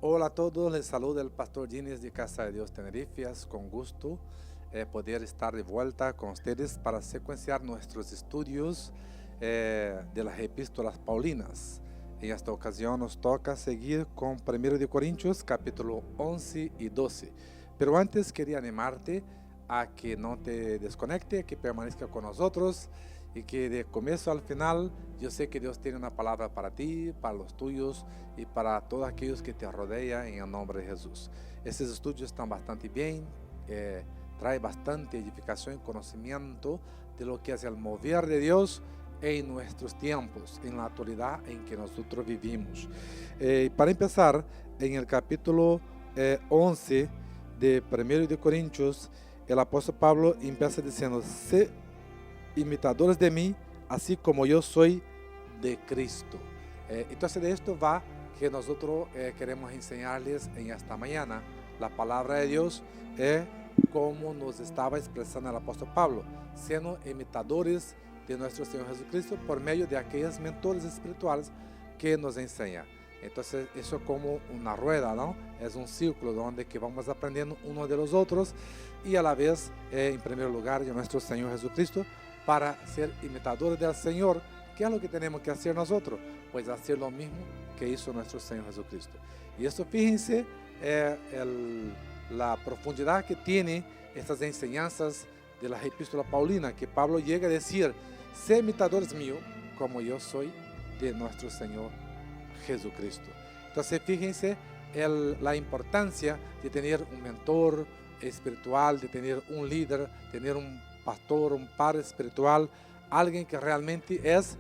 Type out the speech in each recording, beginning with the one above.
Hola a todos, les saluda el pastor Gines de Casa de Dios Tenerife. Es con gusto poder estar de vuelta con ustedes para secuenciar nuestros estudios de las epístolas paulinas. En esta ocasión nos toca seguir con 1 de Corintios capítulo 11 y 12. Pero antes quería animarte a que no te desconecte, que permanezca con nosotros y que de comienzo al final yo sé que Dios tiene una palabra para ti, para los tuyos y para todos aquellos que te rodean en el nombre de Jesús. Estos estudios están bastante bien, trae bastante edificación y conocimiento de lo que es el mover de Dios en nuestros tiempos, en la actualidad en que nosotros vivimos. Para empezar, en el capítulo 11 de 1 de Corintios, el apóstol Pablo empieza diciendo: sé imitadores de mí, así como yo soy de Cristo. Entonces de esto va que nosotros queremos enseñarles en esta mañana. La palabra de Dios como nos estaba expresando el apóstol Pablo, siendo imitadores de nuestro Señor Jesucristo por medio de aquellos mentores espirituales que nos enseñan. Entonces eso es como una rueda, ¿no? Es un círculo donde que vamos aprendiendo uno de los otros y a la vez, en primer lugar, de nuestro Señor Jesucristo, para ser imitadores del Señor. ¿Qué es lo que tenemos que hacer nosotros? Pues hacer lo mismo que hizo nuestro Señor Jesucristo. Y esto, fíjense, la profundidad que tiene estas enseñanzas de las epístolas paulinas, que Pablo llega a decir: sé imitadores míos como yo soy de nuestro Señor Jesucristo. Entonces fíjense la importancia de tener un mentor espiritual, de tener un líder, tener un pastor, un padre espiritual, alguien que realmente es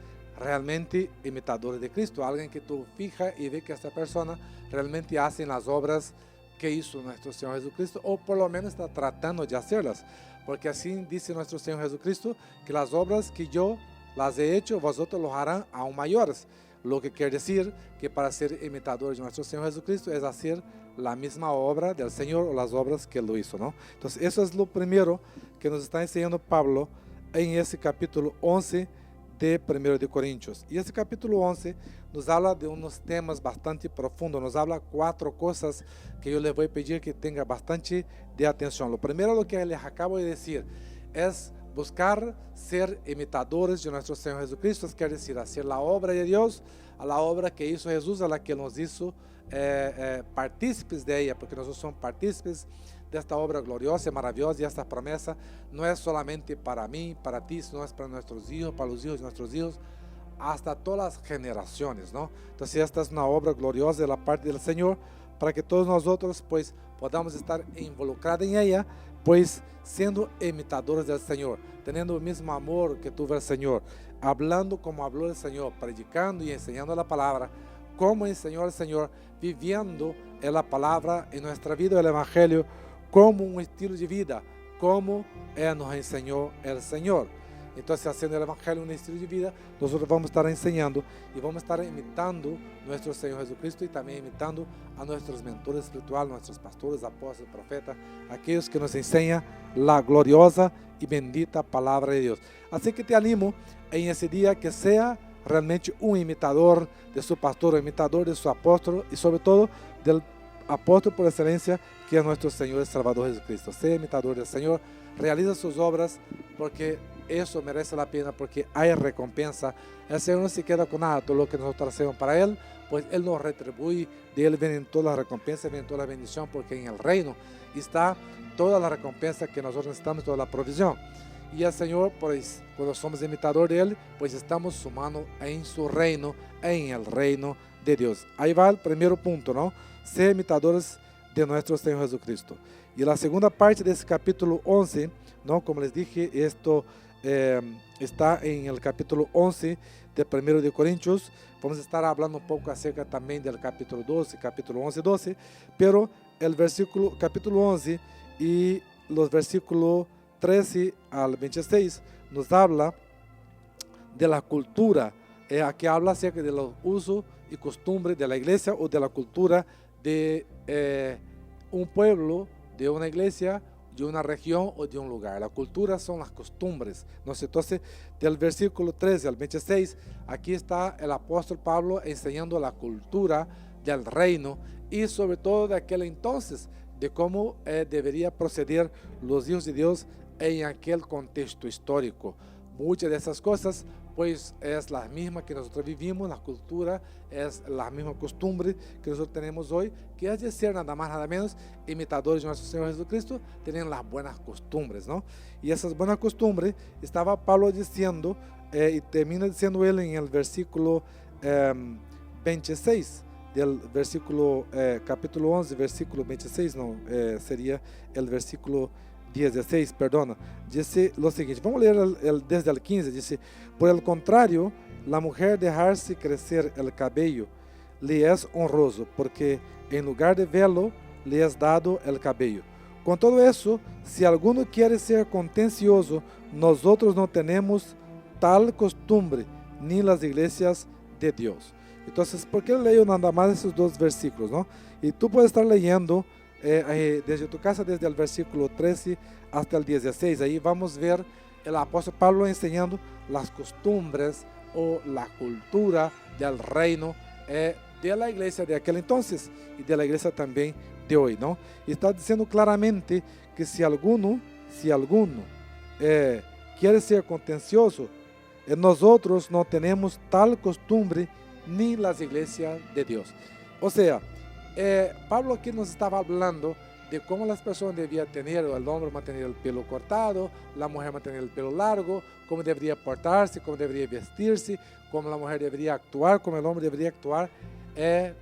imitador de Cristo, alguien que tú fijas y ves que esta persona realmente hace las obras que hizo nuestro Señor Jesucristo, o por lo menos está tratando de hacerlas, porque así dice nuestro Señor Jesucristo, que las obras que yo las he hecho, vosotros los harán aún mayores. Lo que quiere decir que para ser imitador de nuestro Señor Jesucristo es hacer la misma obra del Señor o las obras que Él lo hizo, ¿no? Entonces eso es lo primero que nos está enseñando Pablo en ese capítulo 11 de 1 de Corintios. Y ese capítulo 11 nos habla de unos temas bastante profundos, nos habla 4 cosas que yo les voy a pedir que tenga bastante de atención. Lo primero, lo que les acabo de decir, es buscar ser imitadores de nuestro Señor Jesucristo, quiere decir hacer la obra de Dios, a la obra que hizo Jesús, a la que nos hizo partícipes de ella, porque nosotros somos partícipes de esta obra gloriosa y maravillosa, y esta promesa no es solamente para mí, para ti, sino es para nuestros hijos, para los hijos de nuestros hijos, hasta todas las generaciones, ¿no? Entonces esta es una obra gloriosa de la parte del Señor, para que todos nosotros pues podamos estar involucrados en ella, pues siendo imitadores del Señor, teniendo el mismo amor que tuvo el Señor, hablando como habló el Señor, predicando y enseñando la palabra, como enseñó el Señor, viviendo en la palabra, en nuestra vida, el Evangelio, como un estilo de vida, como nos enseñó el Señor. Entonces, haciendo el Evangelio un estilo de vida, nosotros vamos a estar enseñando y vamos a estar imitando nuestro Señor Jesucristo y también imitando a nuestros mentores espirituales, nuestros pastores, apóstoles, profetas, aquellos que nos enseñan la gloriosa y bendita palabra de Dios. Así que te animo en ese día que sea realmente un imitador de su pastor, un imitador de su apóstol y sobre todo del apóstol por excelencia, que es nuestro Señor y Salvador Jesucristo. Sea imitador del Señor, realiza sus obras, porque eso merece la pena, porque hay recompensa. El Señor no se queda con nada, todo lo que nosotros hacemos para Él, pues Él nos retribuye, de Él vienen todas las recompensas, viene toda la bendición, porque en el reino está toda la recompensa que nosotros necesitamos, toda la provisión. Y el Señor, pues cuando somos imitadores de Él, pues estamos sumando en su reino, en el reino de Dios. Ahí va el primer punto, ¿no? Ser imitadores de nuestro Señor Jesucristo. Y la segunda parte de ese capítulo 11, ¿no? Como les dije, esto está en el capítulo 11 de 1 de Corintios. Vamos a estar hablando un poco acerca también del capítulo 12, capítulo 11, 12, pero el capítulo 11 y los versículos 13 al 26 nos habla de la cultura, aquí habla acerca de los usos y costumbres de la iglesia o de la cultura de un pueblo, de una iglesia, de una región o de un lugar. La cultura son las costumbres, ¿no? Entonces, del versículo 13 al 26, aquí está el apóstol Pablo enseñando la cultura del reino y sobre todo de aquel entonces, de cómo debería proceder los hijos de Dios en aquel contexto histórico. Muchas de esas cosas pues es la misma que nosotros vivimos, la cultura es la misma costumbre que nosotros tenemos hoy, que es de ser nada más nada menos imitadores de nuestro Señor Jesucristo, tienen las buenas costumbres, ¿no? Y esas buenas costumbres estaba Pablo diciendo, y termina diciendo él en el versículo 26, del versículo capítulo 11, versículo 26, no, sería el versículo 16, perdona, dice lo siguiente, vamos a leer desde el 15, dice, por el contrario, la mujer dejarse crecer el cabello le es honroso, porque en lugar de velo le es dado el cabello. Con todo eso, si alguno quiere ser contencioso, nosotros no tenemos tal costumbre, ni las iglesias de Dios. Entonces, ¿por qué leo nada más esos dos versículos, no? Y tú puedes estar leyendo desde tu casa, desde el versículo 13 hasta el 16. Ahí vamos a ver el apóstol Pablo enseñando las costumbres o la cultura del reino de la iglesia de aquel entonces y de la iglesia también de hoy, ¿no? Y está diciendo claramente que si alguno quiere ser contencioso, nosotros no tenemos tal costumbre ni las iglesias de Dios. O sea, Pablo aquí nos estaba hablando de cómo las personas debían tener, el hombre mantener el pelo cortado, la mujer mantener el pelo largo, cómo debería portarse, cómo debería vestirse, cómo la mujer debería actuar, cómo el hombre debería actuar,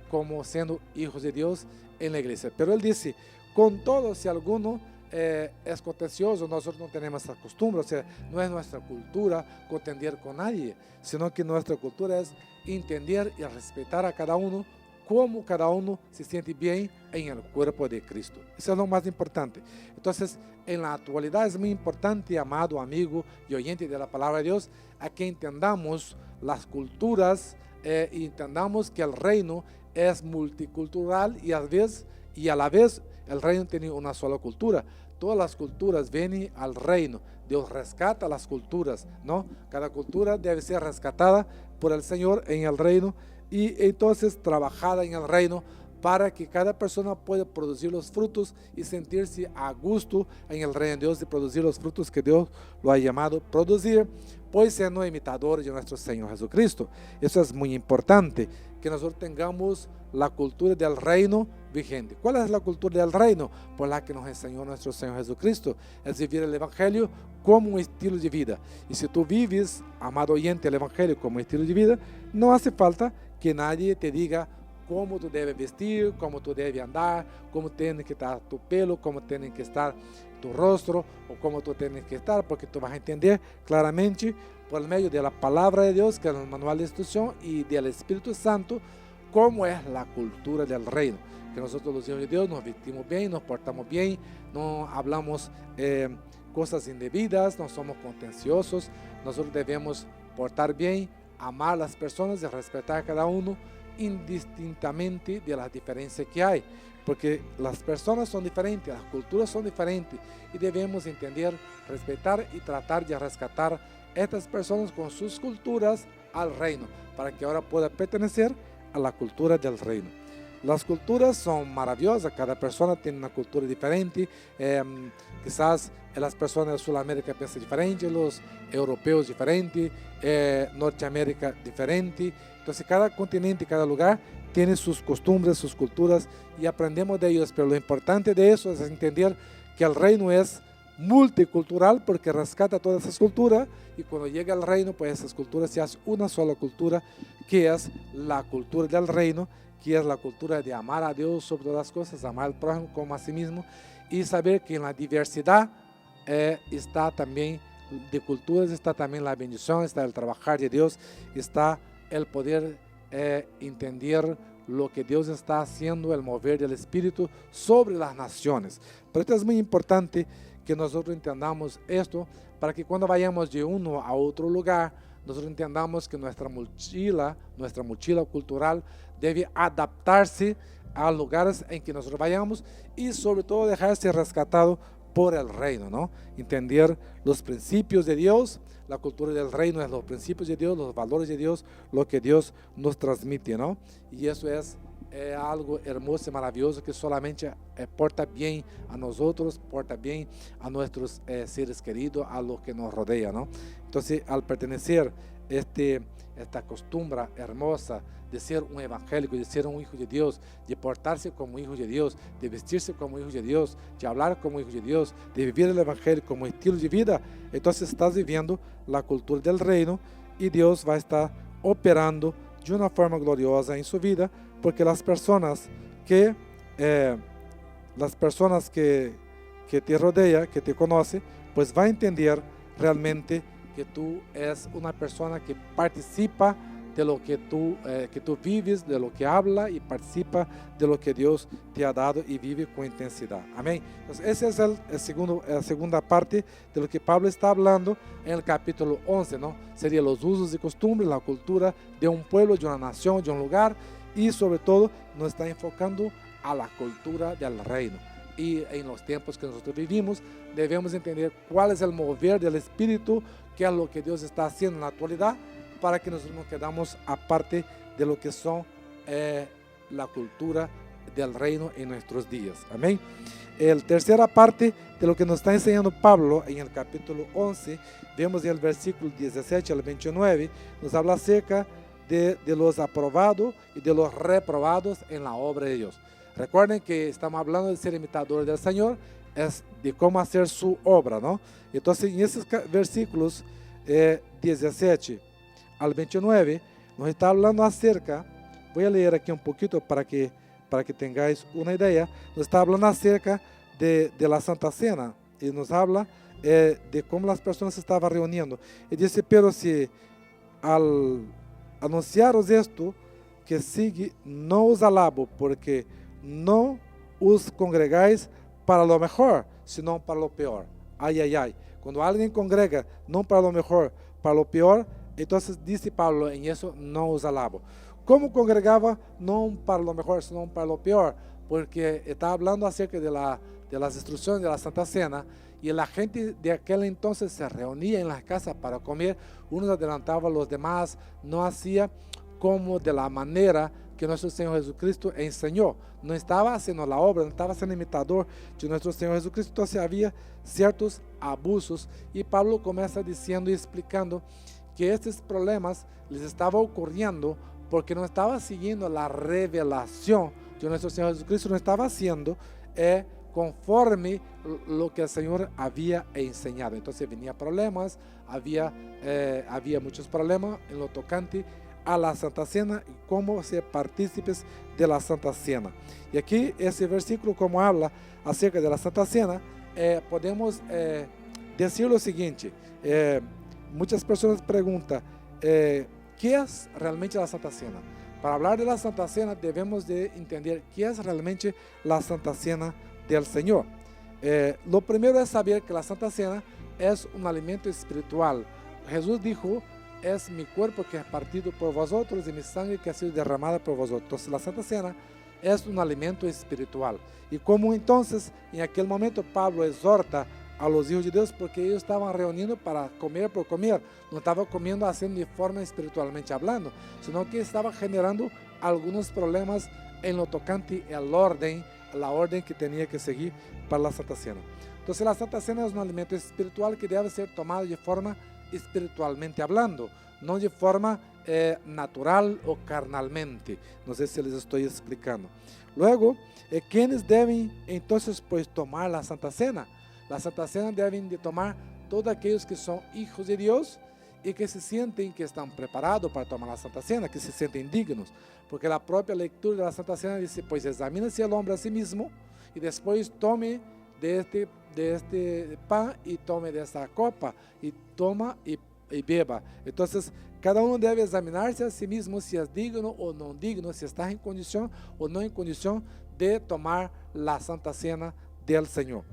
como siendo hijos de Dios en la iglesia. Pero él dice, con todo, si alguno es contencioso, nosotros no tenemos esa costumbre, o sea, no es nuestra cultura contender con nadie, sino que nuestra cultura es entender y respetar a cada uno como cada uno se siente bien en el cuerpo de Cristo. Eso es lo más importante. Entonces, en la actualidad es muy importante, amado amigo y oyente de la palabra de Dios, a que entendamos las culturas y entendamos que el reino es multicultural y a la vez el reino tiene una sola cultura. Todas las culturas vienen al reino. Dios rescata las culturas, ¿no? Cada cultura debe ser rescatada por el Señor en el reino y entonces trabajada en el reino para que cada persona pueda producir los frutos y sentirse a gusto en el reino de Dios y producir los frutos que Dios lo ha llamado a producir, pues siendo imitadores de nuestro Señor Jesucristo. Eso es muy importante, que nosotros tengamos la cultura del reino vigente. ¿Cuál es la cultura del reino? Por la que nos enseñó nuestro Señor Jesucristo, es vivir el Evangelio como un estilo de vida. Y si tú vives, amado oyente, el Evangelio como estilo de vida, no hace falta que nadie te diga cómo tú debes vestir, cómo tú debes andar, cómo tiene que estar tu pelo, cómo tiene que estar tu rostro o cómo tú tienes que estar, porque tú vas a entender claramente por medio de la palabra de Dios, que es el manual de instrucción, y del Espíritu Santo, cómo es la cultura del reino. Que nosotros los hijos de Dios nos vestimos bien, nos portamos bien, no hablamos cosas indebidas, no somos contenciosos, nosotros debemos portar bien, amar a las personas y respetar a cada uno indistintamente de las diferencias que hay, porque las personas son diferentes, las culturas son diferentes y debemos entender, respetar y tratar de rescatar estas personas con sus culturas al reino, para que ahora pueda pertenecer a la cultura del reino. Las culturas son maravillosas, cada persona tiene una cultura diferente, quizás las personas de Sudamérica piensan diferente, los europeos diferente, Norteamérica diferente, entonces cada continente, cada lugar tiene sus costumbres, sus culturas y aprendemos de ellos, pero lo importante de eso es entender que el reino es multicultural porque rescata todas esas culturas y cuando llega al reino pues esas culturas se hace una sola cultura que es la cultura del reino, que es la cultura de amar a Dios sobre todas las cosas, amar al prójimo como a sí mismo y saber que en la diversidad está también de culturas, está también la bendición, está el trabajar de Dios, está el poder entender lo que Dios está haciendo, el mover del Espíritu sobre las naciones. Pero esto es muy importante que nosotros entendamos esto para que cuando vayamos de uno a otro lugar, nosotros entendamos que nuestra mochila cultural debe adaptarse a lugares en que nosotros vayamos y sobre todo dejarse rescatado por el reino, ¿no? Entender los principios de Dios, la cultura del reino es los principios de Dios, los valores de Dios, lo que Dios nos transmite, ¿no? Y eso es é algo hermoso e maravilhoso que solamente porta bem a nós outros, porta bem a nossos seres queridos, a los que nos rodeiam, não? Então, al pertenecer esta costumbre hermosa de ser un evangélico, de ser un hijo de Dios, de portarse como hijo de Dios, de vestirse como hijo de Dios, de hablar como hijo de Dios, de vivir el evangelio como estilo de vida, entonces estás viviendo la cultura del reino y Dios va a estar operando de una forma gloriosa en su vida, porque las personas que te rodean, que te conocen, pues va a entender realmente que tú es una persona que participa de lo que tú vives, de lo que habla y participa de lo que Dios te ha dado y vive con intensidad. Amén. Entonces, esa es la segunda parte de lo que Pablo está hablando en el capítulo 11, ¿no? Sería los usos y costumbres, la cultura de un pueblo, de una nación, de un lugar, y sobre todo nos está enfocando a la cultura del reino. Y en los tiempos que nosotros vivimos, debemos entender cuál es el mover del Espíritu, qué es lo que Dios está haciendo en la actualidad, para que nosotros nos quedamos aparte de lo que son la cultura del reino en nuestros días. Amén. La tercera parte de lo que nos está enseñando Pablo en el capítulo 11, vemos en el versículo 17 al 29, nos habla acerca de los aprobados y de los reprobados en la obra de Dios. Recuerden que estamos hablando de ser imitadores del Señor, es de cómo hacer su obra, ¿no? Entonces, en esos versículos 17 al 29, nos está hablando acerca, voy a leer aquí un poquito para que tengáis una idea, nos está hablando acerca de la Santa Cena, y nos habla de cómo las personas se estaban reuniendo. Y dice, pero si al anunciaros esto, que sigue, no os alabo, porque no os congregáis para lo mejor, sino para lo peor. Ay, ay, ay. Cuando alguien congrega, no para lo mejor, para lo peor, entonces dice Pablo, en eso no os alabo. ¿Cómo congregaba? No para lo mejor, sino para lo peor, porque está hablando acerca de las instrucciones de la Santa Cena, y la gente de aquel entonces se reunía en las casas para comer, unos adelantaban a los demás, no hacía como de la manera que nuestro Señor Jesucristo enseñó. No estaba haciendo la obra, no estaba siendo imitador de nuestro Señor Jesucristo, entonces había ciertos abusos, y Pablo comienza diciendo y explicando que estos problemas les estaba ocurriendo porque no estaba siguiendo la revelación de nuestro Señor Jesucristo, no estaba haciendo conforme lo que el Señor había enseñado. Entonces venía problemas, había muchos problemas en lo tocante a la Santa Cena y cómo ser partícipes de la Santa Cena. Y aquí ese versículo, como habla acerca de la Santa Cena, podemos decir lo siguiente. Muchas personas preguntan, ¿qué es realmente la Santa Cena? Para hablar de la Santa Cena debemos de entender qué es realmente la Santa Cena del Señor. Lo primero es saber que la Santa Cena es un alimento espiritual. Jesús dijo, es mi cuerpo que es partido por vosotros y mi sangre que ha sido derramada por vosotros. Entonces la Santa Cena es un alimento espiritual. Y como entonces en aquel momento Pablo exhorta a los hijos de Dios, porque ellos estaban reuniendo para comer por comer, no estaban comiendo haciendo de forma espiritualmente hablando, sino que estaba generando algunos problemas en lo tocante al orden, la orden que tenía que seguir para la Santa Cena. Entonces la Santa Cena es un alimento espiritual que debe ser tomado de forma espiritualmente hablando, no de forma natural o carnalmente. No sé si les estoy explicando. Luego, ¿quiénes deben entonces pues tomar la Santa Cena? La Santa Cena deben de tomar todos aquellos que son hijos de Dios y que se sienten que están preparados para tomar la Santa Cena, que se sienten dignos, porque la propia lectura de la Santa Cena dice, pues examínese el hombre a sí mismo y después tome de este pan y tome de esta copa y toma y beba. Entonces cada uno debe examinarse a sí mismo si es digno o no digno, si está en condición o no en condición de tomar la Santa Cena del Señor.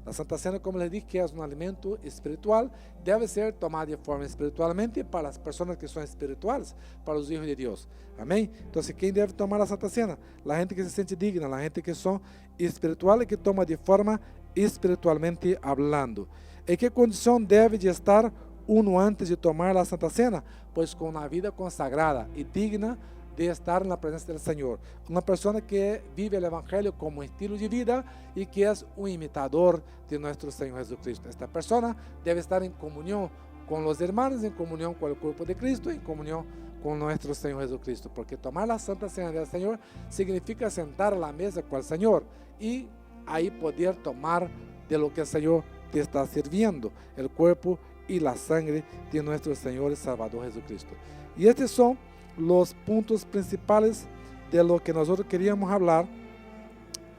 La Santa Cena, como les dije, que es un alimento espiritual, debe ser tomada de forma espiritualmente para las personas que son espirituales, para los hijos de Dios. Amén. Entonces, ¿quién debe tomar la Santa Cena? La gente que se siente digna, la gente que son espirituales, que toma de forma espiritualmente hablando. ¿En qué condición debe de estar uno antes de tomar la Santa Cena? Pues con una vida consagrada y digna de estar en la presencia del Señor. Una persona que vive el Evangelio como estilo de vida y que es un imitador de nuestro Señor Jesucristo. Esta persona debe estar en comunión con los hermanos, en comunión con el cuerpo de Cristo, en comunión con nuestro Señor Jesucristo. Porque tomar la Santa Cena del Señor significa sentar a la mesa con el Señor y ahí poder tomar de lo que el Señor te está sirviendo, el cuerpo y la sangre de nuestro Señor y Salvador Jesucristo. Y estos son los puntos principales de lo que nosotros queríamos hablar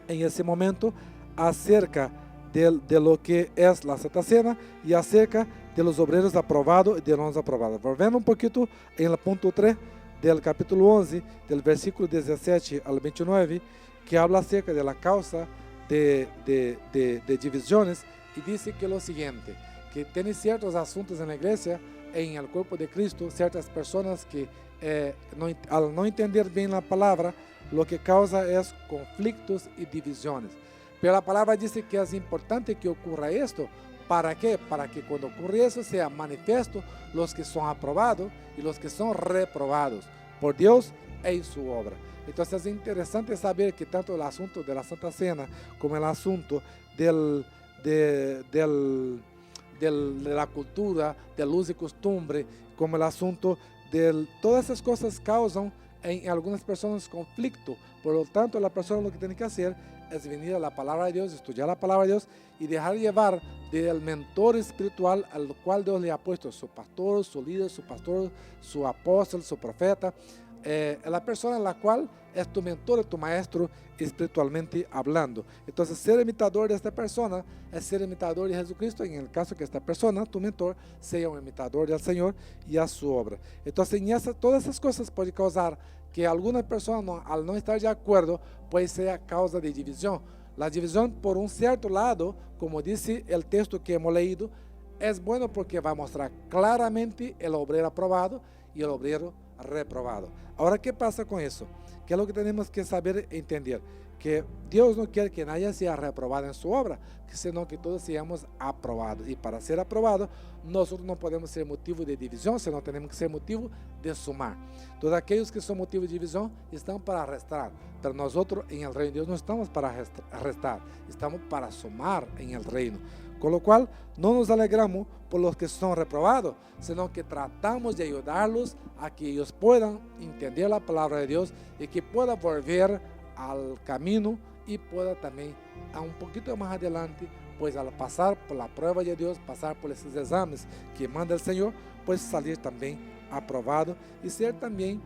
en ese momento acerca de lo que es la Santa Cena y acerca de los obreros aprobados y de los aprobados. Volviendo un poquito en el punto 3 del capítulo 11, del versículo 17 al 29, que habla acerca de la causa de divisiones, y dice que lo siguiente, que tiene ciertos asuntos en la iglesia, en el cuerpo de Cristo, ciertas personas que al no entender bien la palabra, lo que causa es conflictos y divisiones. Pero la palabra dice que es importante que ocurra esto. ¿Para qué? Para que cuando ocurre eso sea manifiesto los que son aprobados y los que son reprobados por Dios en su obra. Entonces es interesante saber que tanto el asunto de la Santa Cena como el asunto de la cultura, del uso y costumbre, como el asunto todas esas cosas causan en algunas personas conflicto. Por lo tanto, la persona lo que tiene que hacer es venir a la palabra de Dios, estudiar la palabra de Dios y dejar llevar del mentor espiritual al cual Dios le ha puesto, su pastor, su líder, su pastor, su apóstol, su profeta, la persona en la cual es tu mentor, tu maestro espiritualmente hablando. Entonces, ser imitador de esta persona es ser imitador de Jesucristo, en el caso que esta persona, tu mentor, sea un imitador del Señor y a su obra. Entonces, todas esas cosas pueden causar que alguna persona, al no estar de acuerdo, puede ser causa de división. La división, por un cierto lado, como dice el texto que hemos leído, es bueno porque va a mostrar claramente el obrero aprobado y el obrero reprobado. Ahora, ¿qué pasa con eso? ¿Qué es lo que tenemos que saber e entender? Que Dios no quiere que nadie sea reprobado en su obra, sino que todos seamos aprobados. Y para ser aprobados, nosotros no podemos ser motivo de división, sino tenemos que ser motivo de sumar. Todos aquellos que son motivo de división están para restar, pero nosotros en el reino de Dios no estamos para restar, estamos para sumar en el reino. Con lo cual, no nos alegramos por los que son reprobados, sino que tratamos de ayudarlos a que ellos puedan entender la palabra de Dios y que puedan volver al camino y pueda también a un poquito más adelante, pues al pasar por la prueba de Dios, pasar por esos exámenes que manda el Señor, pues salir también aprobado y ser también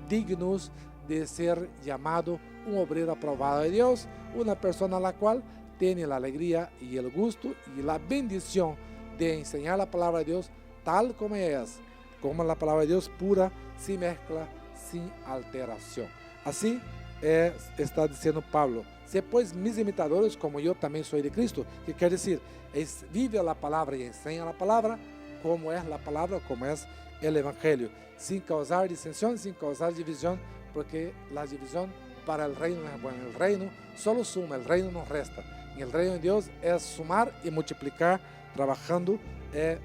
dignos de ser llamado un obrero aprobado de Dios, una persona a la cual tiene la alegría y el gusto y la bendición de enseñar la palabra de Dios tal como es, como la palabra de Dios pura, sin mezcla, sin alteración. Así está diciendo Pablo: sé pues mis imitadores como yo también soy de Cristo. ¿Qué quiere decir? Vive la palabra y enseña la palabra como es la palabra, como es el Evangelio, sin causar disensión, sin causar división, porque la división para el reino no es buena. El reino solo suma, el reino no resta. En el reino de Dios es sumar y multiplicar, trabajando en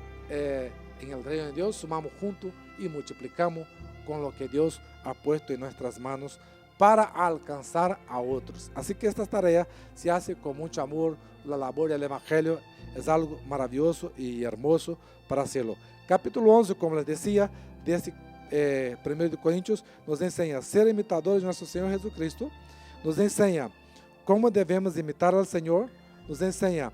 el reino de Dios, sumamos juntos y multiplicamos con lo que Dios ha puesto en nuestras manos para alcanzar a otros. Así que esta tarea se hace con mucho amor. La labor del Evangelio es algo maravilloso y hermoso para hacerlo. Capítulo 11, como les decía, de este 1 Corintios, nos enseña a ser imitadores de nuestro Señor Jesucristo, nos enseña cómo debemos imitar al Señor, nos enseña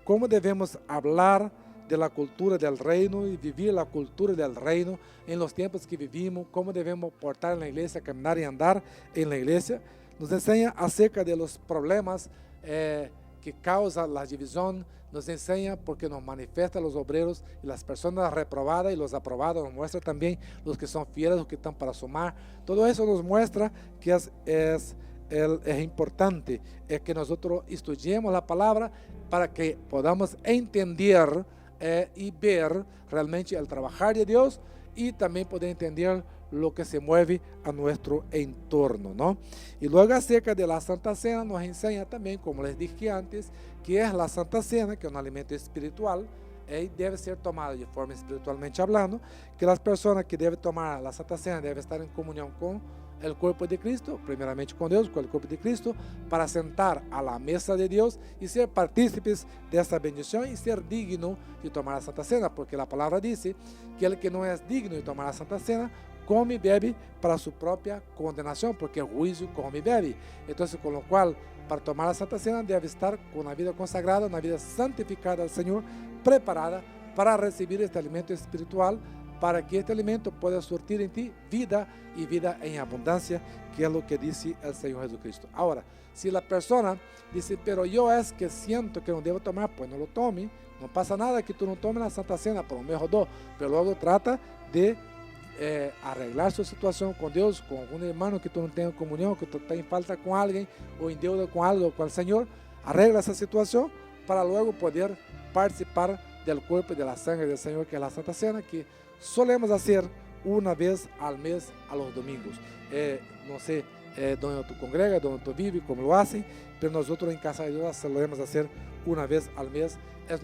cómo debemos hablar de la cultura del reino y vivir la cultura del reino en los tiempos que vivimos, cómo debemos portar en la iglesia, caminar y andar en la iglesia. Nos enseña acerca de los problemas que causan la división, nos enseña porque nos manifiesta los obreros y las personas reprobadas y los aprobados, nos muestra también los que son fieles, los que están para sumar. Todo eso nos muestra que es importante que nosotros estudiemos la palabra para que podamos entender y ver realmente el trabajar de Dios y también poder entender lo que se mueve a nuestro entorno, ¿no? Y luego acerca de la Santa Cena nos enseña también, como les dije antes, que es la Santa Cena, que es un alimento espiritual, debe ser tomada de forma espiritualmente hablando, que las personas que deben tomar la Santa Cena deben estar en comunión con el cuerpo de Cristo, primeramente con Dios, con el cuerpo de Cristo, para sentar a la mesa de Dios y ser partícipes de esta bendición y ser digno de tomar la Santa Cena, porque la palabra dice que el que no es digno de tomar la Santa Cena, come y bebe para su propia condenación, porque el juicio come y bebe. Entonces, con lo cual, para tomar la Santa Cena debe estar con una vida consagrada, una vida santificada al Señor, preparada para recibir este alimento espiritual, para que este alimento pueda surtir en ti vida y vida en abundancia, que es lo que dice el Señor Jesucristo. Ahora, si la persona dice, pero yo es que siento que no debo tomar, pues no lo tome, no pasa nada que tú no tomes la Santa Cena, por lo mejor dos, pero luego trata de arreglar su situación con Dios, con un hermano que tú no tengas comunión, que tú estás en falta con alguien o en deuda con algo, con el Señor, arregla esa situación para luego poder participar del cuerpo y de la sangre del Señor, que es la Santa Cena, que solemos hacer una vez al mes a los domingos. No sé donde tú congregas, donde tú vives, cómo lo hacen, pero nosotros en Casa de Dios solemos hacer una vez al mes. Es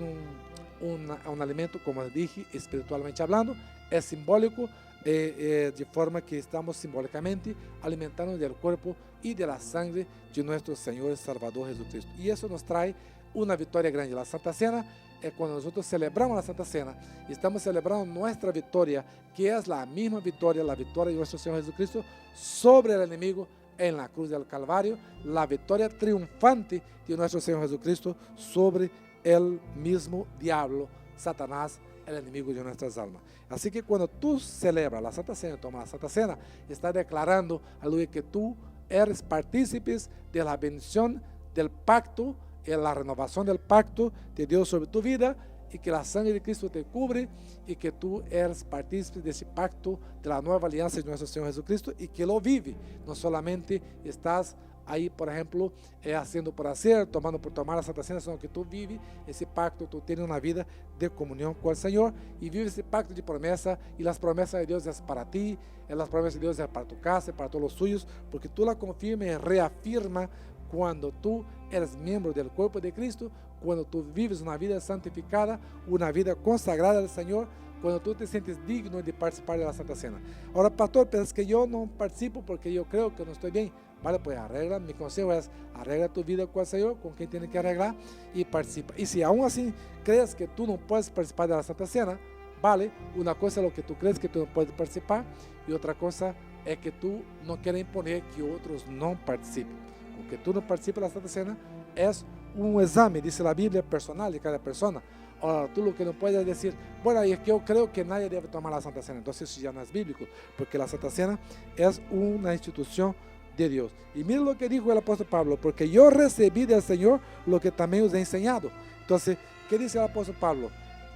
un alimento, como dije, espiritualmente hablando, es simbólico, de forma que estamos simbólicamente alimentando del cuerpo y de la sangre de nuestro Señor y Salvador Jesucristo. Y eso nos trae una victoria grande. La Santa Cena es cuando nosotros celebramos la Santa Cena, estamos celebrando nuestra victoria, que es la misma victoria, la victoria de nuestro Señor Jesucristo sobre el enemigo en la cruz del Calvario, la victoria triunfante de nuestro Señor Jesucristo sobre el mismo diablo, Satanás, el enemigo de nuestras almas. Así que cuando tú celebras la Santa Cena, tomas la Santa Cena, estás declarando aleluya, que tú eres partícipes de la bendición del pacto, en la renovación del pacto de Dios sobre tu vida, y que la sangre de Cristo te cubre, y que tú eres partícipe de ese pacto de la nueva alianza de nuestro Señor Jesucristo, y que lo vive. No solamente estás ahí, por ejemplo, haciendo por hacer, tomando por tomar la Santa Cena, sino que tú vives ese pacto, tú tienes una vida de comunión con el Señor y vives ese pacto de promesa, y las promesas de Dios es para ti, las promesas de Dios es para tu casa, para todos los suyos, porque tú la confirmas y reafirma cuando tú eres miembro del cuerpo de Cristo, cuando tú vives una vida santificada, una vida consagrada al Señor, cuando tú te sientes digno de participar de la Santa Cena. Ahora, pastor, pero es que yo no participo porque yo creo que no estoy bien. Vale, pues arregla, mi consejo es arregla tu vida con el Señor, con quien tiene que arreglar, y participa. Y si aún así crees que tú no puedes participar de la Santa Cena, vale, una cosa es lo que tú crees que tú no puedes participar, y otra cosa es que tú no quieres imponer que otros no participen. Porque tú no participas de la Santa Cena es un examen, dice la Biblia, personal de cada persona. Ahora, tú lo que no puedes decir, bueno, es que yo creo que nadie debe tomar la Santa Cena. Entonces eso ya no es bíblico, porque la Santa Cena es una institución de Dios. Y mira lo que dijo el apóstol Pablo, porque yo recibí del Señor lo que también os he enseñado. Entonces, ¿qué dice el apóstol Pablo?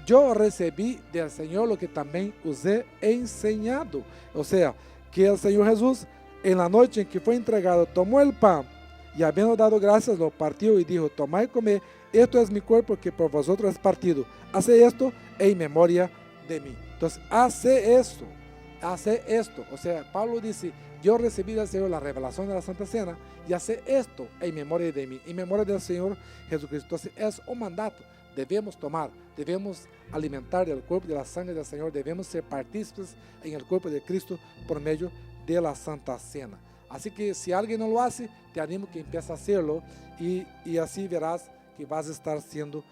Yo recibí del Señor lo que también os he enseñado. O sea, que el Señor Jesús, en la noche en que fue entregado, tomó el pan y habiendo dado gracias, lo partió y dijo, tomad y comed, esto es mi cuerpo que por vosotros es partido. Hace esto en memoria de mí. Entonces, hace esto. O sea, Pablo dice, yo recibí del Señor la revelación de la Santa Cena y hace esto en memoria de mí, en memoria del Señor Jesucristo. Entonces, es un mandato. Debemos tomar, debemos alimentar el cuerpo de la sangre del Señor, debemos ser partícipes en el cuerpo de Cristo por medio de la Santa Cena. Así que si alguien no lo hace, te animo que empiece a hacerlo y así verás que vas a estar siendo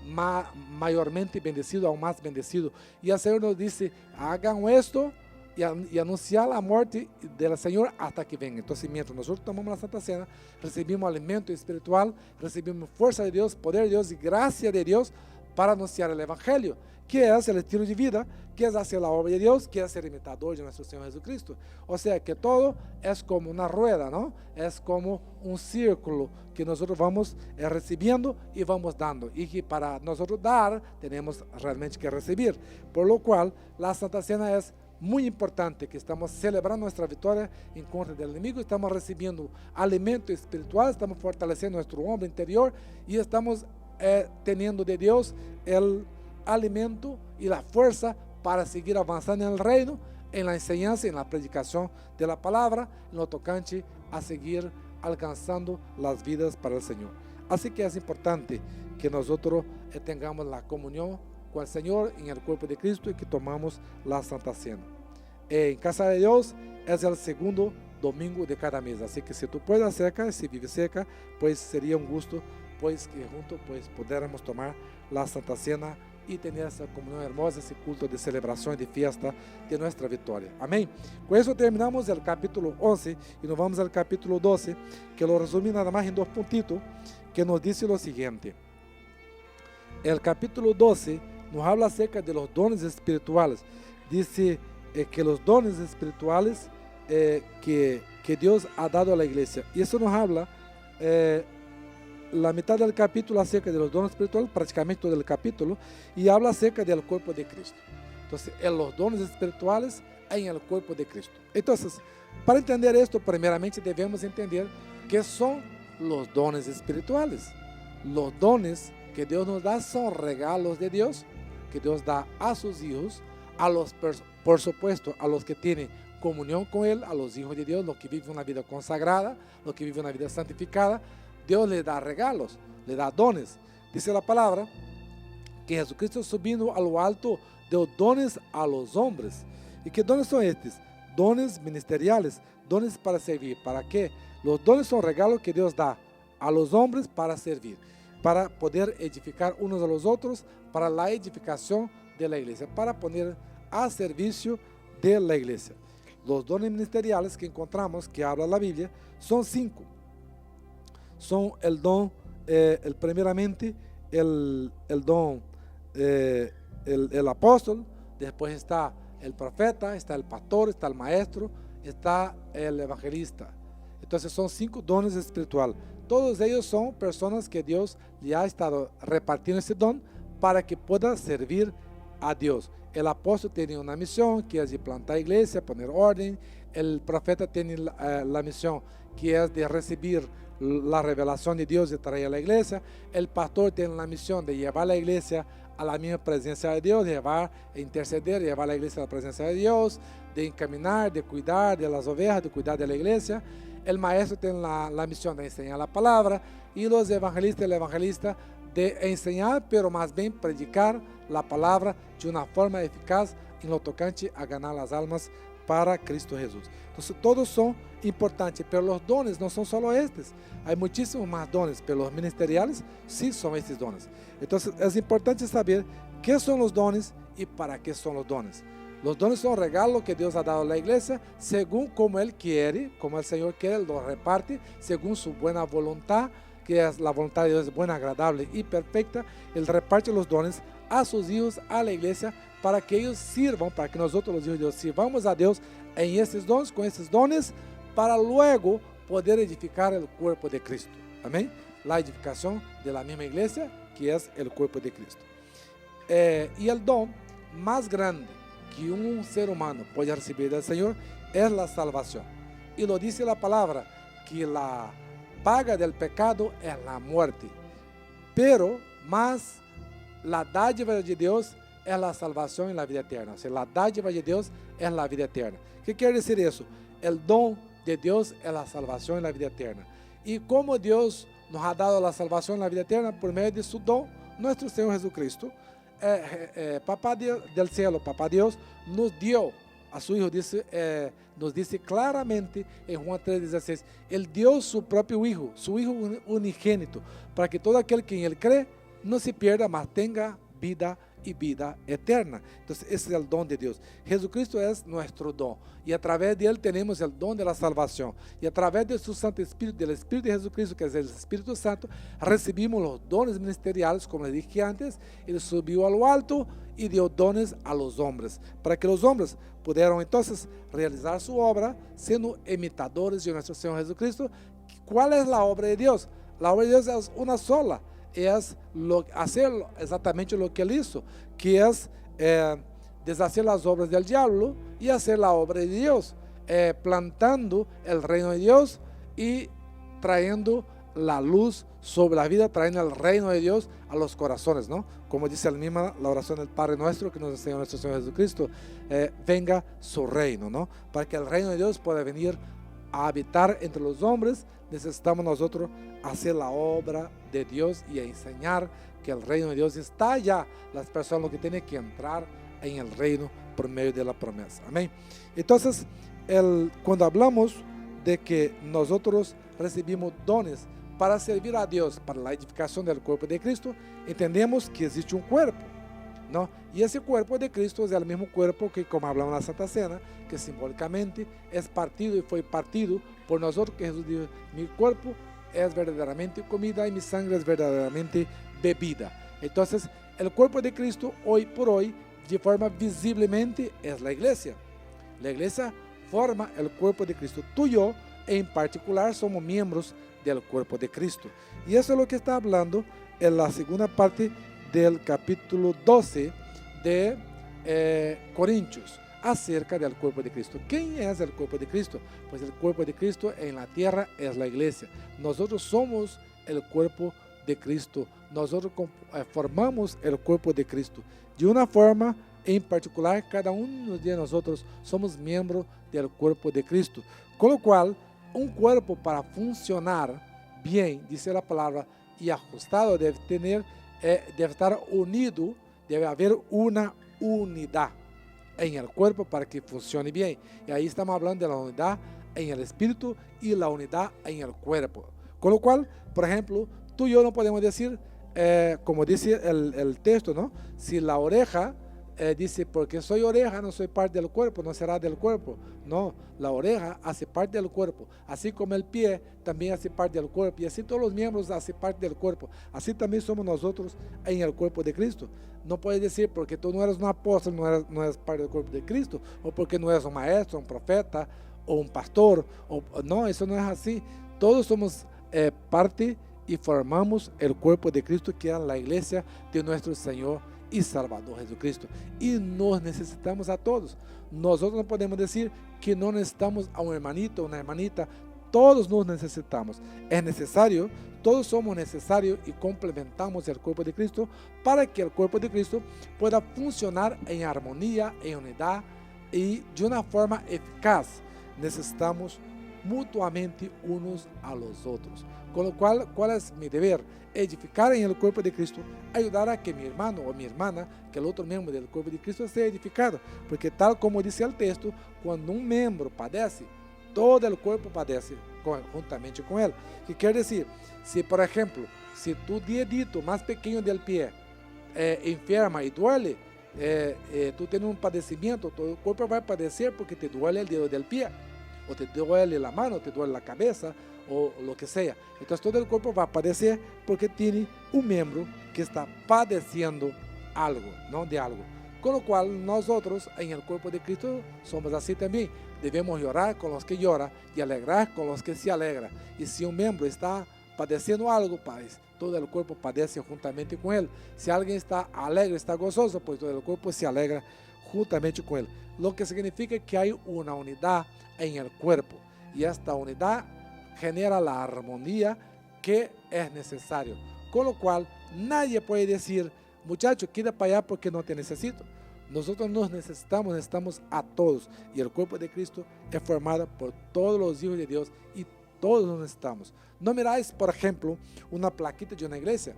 mayormente bendecido, aún más bendecido. Y el Señor nos dice, hagan esto y anunciar la muerte del Señor hasta que venga. Entonces, mientras nosotros tomamos la Santa Cena, recibimos alimento espiritual, recibimos fuerza de Dios, poder de Dios y gracia de Dios para anunciar el Evangelio, que es el estilo de vida, que es hacer la obra de Dios, que es ser imitador de nuestro Señor Jesucristo. O sea que todo es como una rueda, ¿no? Es como un círculo que nosotros vamos recibiendo y vamos dando. Y que para nosotros dar, tenemos realmente que recibir. Por lo cual, la Santa Cena es muy importante, que estamos celebrando nuestra victoria en contra del enemigo, estamos recibiendo alimento espiritual, estamos fortaleciendo nuestro hombre interior y estamos teniendo de Dios el alimento y la fuerza para seguir avanzando en el reino, en la enseñanza, en la predicación de la palabra, en lo tocante a seguir alcanzando las vidas para el Señor. Así que es importante que nosotros tengamos la comunión con el Señor en el cuerpo de Cristo y que tomamos la Santa Cena. En Casa de Dios es el segundo domingo de cada mes, así que si tú puedes cerca, si vives cerca, pues sería un gusto pues que juntos pues pudiéramos tomar la Santa Cena y tener esa comunión hermosa, ese culto de celebración y de fiesta de nuestra victoria. Amén. Con eso terminamos el capítulo 11 y nos vamos al capítulo 12, que lo resumí nada más en 2 puntitos, que nos dice lo siguiente. El capítulo 12 nos habla acerca de los dones espirituales. Dice que los dones espirituales que Dios ha dado a la iglesia. Y eso nos habla la mitad del capítulo acerca de los dones espirituales, prácticamente todo el capítulo, y habla acerca del cuerpo de Cristo. Entonces, en los dones espirituales en el cuerpo de Cristo. Entonces, para entender esto, primeramente debemos entender qué son los dones espirituales. Los dones que Dios nos da son regalos de Dios, que Dios da a sus hijos, por supuesto, a los que tienen comunión con Él, a los hijos de Dios, los que viven una vida consagrada, los que viven una vida santificada. Dios le da regalos, le da dones. Dice la palabra que Jesucristo subiendo a lo alto dio dones a los hombres. ¿Y qué dones son estos? Dones ministeriales, dones para servir. ¿Para qué? Los dones son regalos que Dios da a los hombres para servir, para poder edificar unos a los otros, para la edificación de la iglesia, para poner a servicio de la iglesia. Los dones ministeriales que encontramos, que habla la Biblia, son 5. Son el don, primeramente, el don, el apóstol, después está el profeta, está el pastor, está el maestro, está el evangelista. Entonces son 5 dones espirituales. Todos ellos son personas que Dios le ha estado repartiendo ese don para que pueda servir a Dios. El apóstol tiene una misión que es de plantar iglesia, poner orden. El profeta tiene la misión que es de recibir la revelación de Dios y traer a la iglesia. El pastor tiene la misión de llevar a la iglesia a la misma presencia de Dios, llevar, interceder, llevar a la iglesia a la presencia de Dios, de encaminar, de cuidar de las ovejas, de cuidar de la iglesia. El maestro tiene la misión de enseñar la palabra, y los evangelistas, el evangelista de enseñar, pero más bien predicar la palabra de una forma eficaz en lo tocante a ganar las almas para Cristo Jesús. Entonces todos son importantes, pero los dones no son solo estos. Hay muchísimos más dones, pero los ministeriales sí son estos dones. Entonces es importante saber qué son los dones y para qué son los dones. Los dones son regalos que Dios ha dado a la iglesia según como Él quiere, como el Señor quiere, Él los reparte según su buena voluntad, que es la voluntad de Dios, es buena, agradable y perfecta. Él reparte los dones a sus hijos, a la iglesia, para que ellos sirvan, para que nosotros los hijos de Dios sirvamos a Dios en estos dones, con estos dones, para luego poder edificar el cuerpo de Cristo. Amén. La edificación de la misma iglesia, que es el cuerpo de Cristo. Y el don más grande que un ser humano puede recibir del Señor es la salvación. Y lo dice la palabra, que la paga del pecado es la muerte, pero más la dádiva de Dios es la salvación y la vida eterna. O sea, la dádiva de Dios es la vida eterna. ¿Qué quiere decir eso? El don de Dios es la salvación y la vida eterna. Y como Dios nos ha dado la salvación y la vida eterna por medio de su don, nuestro Señor Jesucristo, Papá del cielo, Papá Dios, nos dio a su Hijo. Nos dice claramente en Juan 3:16, Él dio su propio Hijo, su Hijo unigénito, para que todo aquel que en Él cree no se pierda, mas tenga vida y vida eterna. Entonces ese es el don de Dios. Jesucristo es nuestro don, y a través de Él tenemos el don de la salvación, y a través de su Santo Espíritu, del Espíritu de Jesucristo, que es el Espíritu Santo, recibimos los dones ministeriales, como les dije antes. Él subió a lo alto y dio dones a los hombres, para que los hombres pudieran entonces realizar su obra, siendo imitadores de nuestro Señor Jesucristo. ¿Cuál es la obra de Dios? La obra de Dios es una sola, es hacer exactamente lo que Él hizo, que es deshacer las obras del diablo y hacer la obra de Dios, plantando el reino de Dios y trayendo la luz sobre la vida, trayendo el reino de Dios a los corazones, ¿no? Como dice la misma la oración del Padre Nuestro que nos enseñó nuestro Señor Jesucristo, venga su reino, ¿no? Para que el reino de Dios pueda venir a habitar entre los hombres, necesitamos nosotros hacer la obra de Dios y a enseñar que el reino de Dios está allá. Las personas lo que tienen que entrar en el reino por medio de la promesa. Amén. Entonces, cuando hablamos de que nosotros recibimos dones para servir a Dios, para la edificación del cuerpo de Cristo, entendemos que existe un cuerpo, ¿no? Y ese cuerpo de Cristo es el mismo cuerpo que, como hablamos en la Santa Cena, que simbólicamente es partido y fue partido por nosotros, que Jesús dijo: mi cuerpo es verdaderamente comida y mi sangre es verdaderamente bebida. Entonces, el cuerpo de Cristo hoy por hoy, de forma visiblemente, es la iglesia. La iglesia forma el cuerpo de Cristo. Tú y yo, en particular, somos miembros del cuerpo de Cristo. Y eso es lo que está hablando en la segunda parte del capítulo 12 de Corintios, acerca del cuerpo de Cristo. ¿Quién es el cuerpo de Cristo? Pues el cuerpo de Cristo en la tierra es la iglesia. Nosotros somos el cuerpo de Cristo. Nosotros formamos el cuerpo de Cristo. De una forma en particular, cada uno de nosotros somos miembros del cuerpo de Cristo. Con lo cual, un cuerpo para funcionar bien, dice la palabra, y ajustado, debe estar unido, debe haber una unidad en el cuerpo para que funcione bien. Y ahí estamos hablando de la unidad en el espíritu y la unidad en el cuerpo. Con lo cual, por ejemplo, tú y yo no podemos decir, como dice el texto, ¿no? Si la oreja dice, porque soy oreja, no soy parte del cuerpo, no será del cuerpo. No, la oreja hace parte del cuerpo, así como el pie también hace parte del cuerpo, y así todos los miembros hacen parte del cuerpo. Así también somos nosotros en el cuerpo de Cristo. No puedes decir, porque tú no eres un apóstol, no eres parte del cuerpo de Cristo, o porque no eres un maestro, un profeta, o un pastor. No, eso no es así. Todos somos parte y formamos el cuerpo de Cristo, que es la iglesia de nuestro Señor y Salvador Jesucristo. Y nos necesitamos a todos. Nosotros no podemos decir que no necesitamos a un hermanito, una hermanita. Todos nos necesitamos. Es necesario, todos somos necesarios y complementamos el cuerpo de Cristo para que el cuerpo de Cristo pueda funcionar en armonía, en unidad y de una forma eficaz. Necesitamos mutuamente unos a los otros. Con lo cual, ¿cuál es mi deber? Edificar en el cuerpo de Cristo, ayudar a que mi hermano o mi hermana, que el otro miembro del cuerpo de Cristo, sea edificado. Porque tal como dice el texto, cuando un miembro padece, todo el cuerpo padece juntamente con él. ¿Qué quiere decir? Si, por ejemplo, si tu dedito más pequeño del pie enferma y duele, tú tienes un padecimiento, todo el cuerpo va a padecer porque te duele el dedo del pie, o te duele la mano, te duele la cabeza, o lo que sea. Entonces todo el cuerpo va a padecer porque tiene un miembro que está padeciendo algo, ¿no? De algo. Con lo cual nosotros en el cuerpo de Cristo somos así también. Debemos llorar con los que lloran y alegrar con los que se alegran. Y si un miembro está padeciendo algo, pues todo el cuerpo padece juntamente con él. Si alguien está alegre, está gozoso, pues todo el cuerpo se alegra juntamente con él. Lo que significa que hay una unidad en el cuerpo. Y esta unidad genera la armonía que es necesario. Con lo cual, nadie puede decir, muchacho, queda para allá porque no te necesito. Nosotros nos necesitamos a todos. Y el cuerpo de Cristo es formado por todos los hijos de Dios y todos nos necesitamos. No miráis, por ejemplo, una plaquita de una iglesia.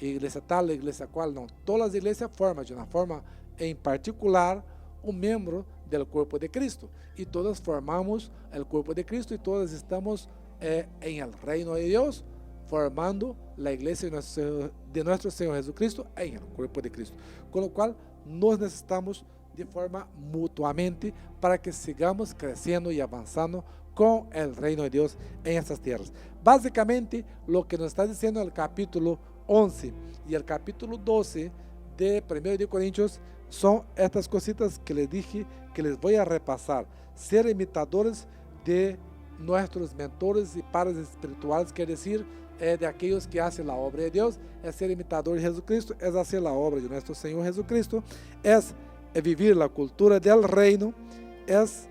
Iglesia tal, iglesia cual, no. Todas las iglesias forman de una forma en particular un miembro del cuerpo de Cristo. Y todos formamos el cuerpo de Cristo y todos estamos en el reino de Dios, formando la iglesia de nuestro Señor Jesucristo en el cuerpo de Cristo. Con lo cual, nos necesitamos de forma mutuamente para que sigamos creciendo y avanzando con el reino de Dios en estas tierras. Básicamente, lo que nos está diciendo el capítulo 11 y el capítulo 12 de 1 de Corintios son estas cositas que les dije que les voy a repasar. Ser imitadores de nuestros mentores y padres espirituales, quiere decir, de aquellos que hacen la obra de Dios, es ser imitador de Jesucristo, es hacer la obra de nuestro Señor Jesucristo, es vivir la cultura del reino, es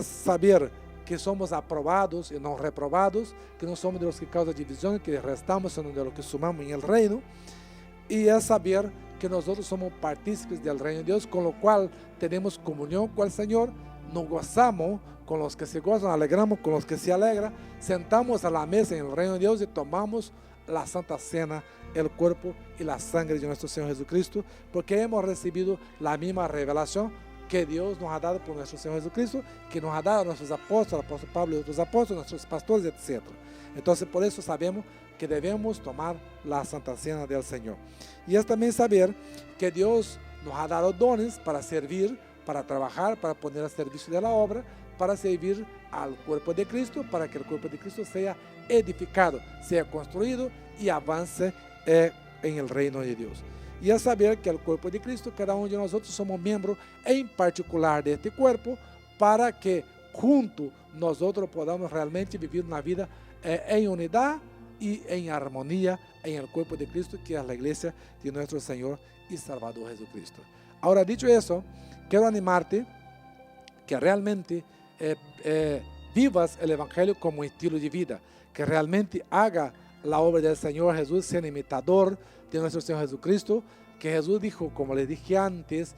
saber que somos aprobados y no reprobados, que no somos de los que causan división, que restamos, sino de los que sumamos en el reino, y es saber que nosotros somos partícipes del reino de Dios, con lo cual tenemos comunión con el Señor, nos gozamos con los que se gozan, nos alegramos con los que se alegran, sentamos a la mesa en el reino de Dios y tomamos la Santa Cena, el cuerpo y la sangre de nuestro Señor Jesucristo, porque hemos recibido la misma revelación que Dios nos ha dado por nuestro Señor Jesucristo, que nos ha dado a nuestros apóstoles, el apóstol Pablo y otros apóstoles, nuestros pastores, etc. Entonces, por eso sabemos que debemos tomar la Santa Cena del Señor. Y es también saber que Dios nos ha dado dones para servir, para trabajar, para poner al servicio de la obra, para servir al cuerpo de Cristo, para que el cuerpo de Cristo sea edificado, sea construido y avance en el reino de Dios. Y es saber que el cuerpo de Cristo, cada uno de nosotros somos miembros en particular de este cuerpo, para que juntos nosotros podamos realmente vivir una vida en unidad y en armonía en el cuerpo de Cristo, que es la iglesia de nuestro Señor y Salvador Jesucristo. Ahora, dicho eso, quiero animarte que realmente vivas el Evangelio como estilo de vida, que realmente haga la obra del Señor Jesús, sea imitador de nuestro Señor Jesucristo, que Jesús dijo, como les dije antes,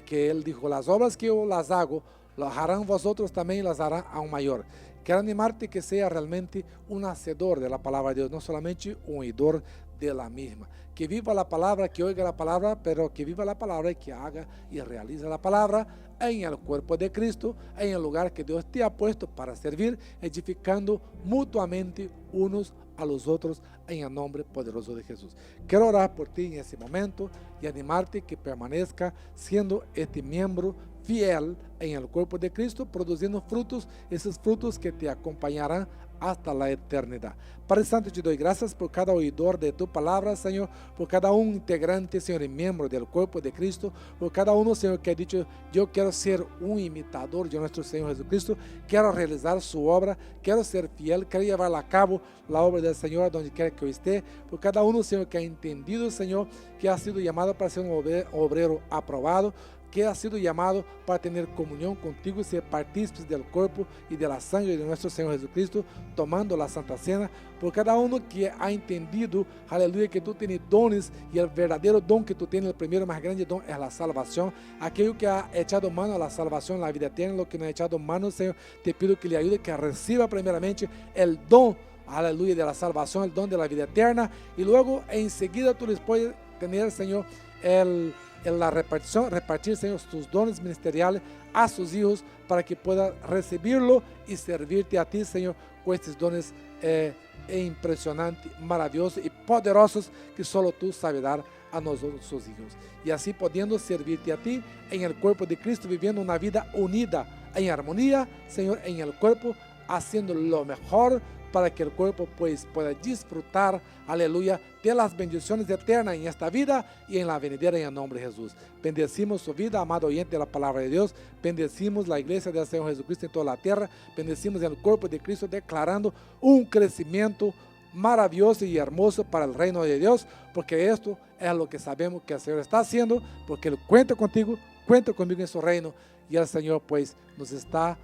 que Él dijo, las obras que yo las hago, las harán vosotros también y las harán aún mayor. Quiero animarte que sea realmente un hacedor de la palabra de Dios, no solamente un oidor de la misma. Que viva la palabra, que oiga la palabra, pero que viva la palabra y que haga y realice la palabra en el cuerpo de Cristo, en el lugar que Dios te ha puesto para servir, edificando mutuamente unos a los otros en el nombre poderoso de Jesús. Quiero orar por ti en ese momento y animarte que permanezca siendo este miembro fiel en el cuerpo de Cristo, produciendo frutos, esos frutos que te acompañarán hasta la eternidad. Padre Santo, te doy gracias por cada oidor de tu palabra, Señor, por cada un integrante, Señor, y miembro del cuerpo de Cristo, por cada uno, Señor, que ha dicho, yo quiero ser un imitador de nuestro Señor Jesucristo, quiero realizar su obra, quiero ser fiel, quiero llevar a cabo la obra del Señor donde quiera que yo esté, por cada uno, Señor, que ha entendido, Señor, que ha sido llamado para ser un obrero aprobado, que ha sido llamado para tener comunión contigo y ser partícipes del cuerpo y de la sangre de nuestro Señor Jesucristo, tomando la Santa Cena, por cada uno que ha entendido, aleluya, que tú tienes dones y el verdadero don que tú tienes, el primero más grande don es la salvación. Aquello que ha echado mano a la salvación, la vida eterna, lo que no ha echado mano, Señor, te pido que le ayude, que reciba primeramente el don, aleluya, de la salvación, el don de la vida eterna, y luego enseguida tú les puedes tener, Señor, en la repartir, Señor, tus dones ministeriales a sus hijos para que puedan recibirlo y servirte a ti, Señor, con estos dones impresionantes, maravillosos y poderosos que solo tú sabes dar a nosotros, sus hijos. Y así pudiendo servirte a ti en el cuerpo de Cristo, viviendo una vida unida en armonía, Señor, en el cuerpo, haciendo lo mejor para que el cuerpo pues pueda disfrutar, aleluya, de las bendiciones eternas en esta vida y en la venidera, en el nombre de Jesús. Bendecimos su vida, amado oyente de la palabra de Dios. Bendecimos la iglesia del Señor Jesucristo en toda la tierra. Bendecimos el cuerpo de Cristo, declarando un crecimiento maravilloso y hermoso para el reino de Dios, porque esto es lo que sabemos que el Señor está haciendo, porque Él cuenta contigo, cuenta conmigo en su reino, y el Señor pues nos está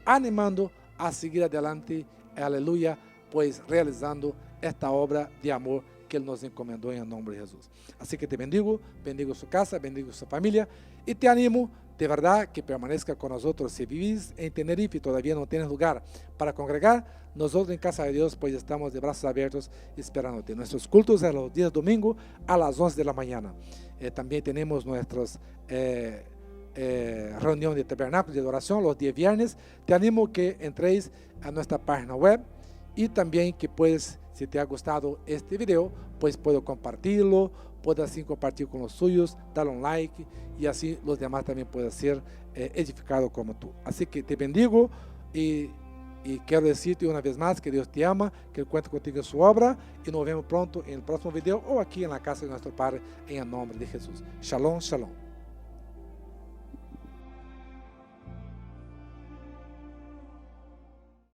animando a seguir adelante, aleluya, pues realizando esta obra de amor que Él nos encomendó en el nombre de Jesús. Así que te bendigo, bendigo su casa, bendigo su familia, y te animo de verdad que permanezca con nosotros. Si vivís en Tenerife y todavía no tienes lugar para congregar, nosotros en Casa de Dios pues estamos de brazos abiertos esperándote. Nuestros cultos son los días domingo a las 11 de la mañana. También tenemos nuestros reunión de tabernáculos de adoración los días viernes. Te animo que entréis a nuestra página web y también que puedes, si te ha gustado este video, pues puedo compartirlo, puedes así compartir con los suyos, darle un like y así los demás también pueden ser edificados como tú. Así que te bendigo y quiero decirte una vez más que Dios te ama, que Él cuenta contigo en su obra y nos vemos pronto en el próximo video o aquí en la casa de nuestro Padre en el nombre de Jesús. Shalom, shalom.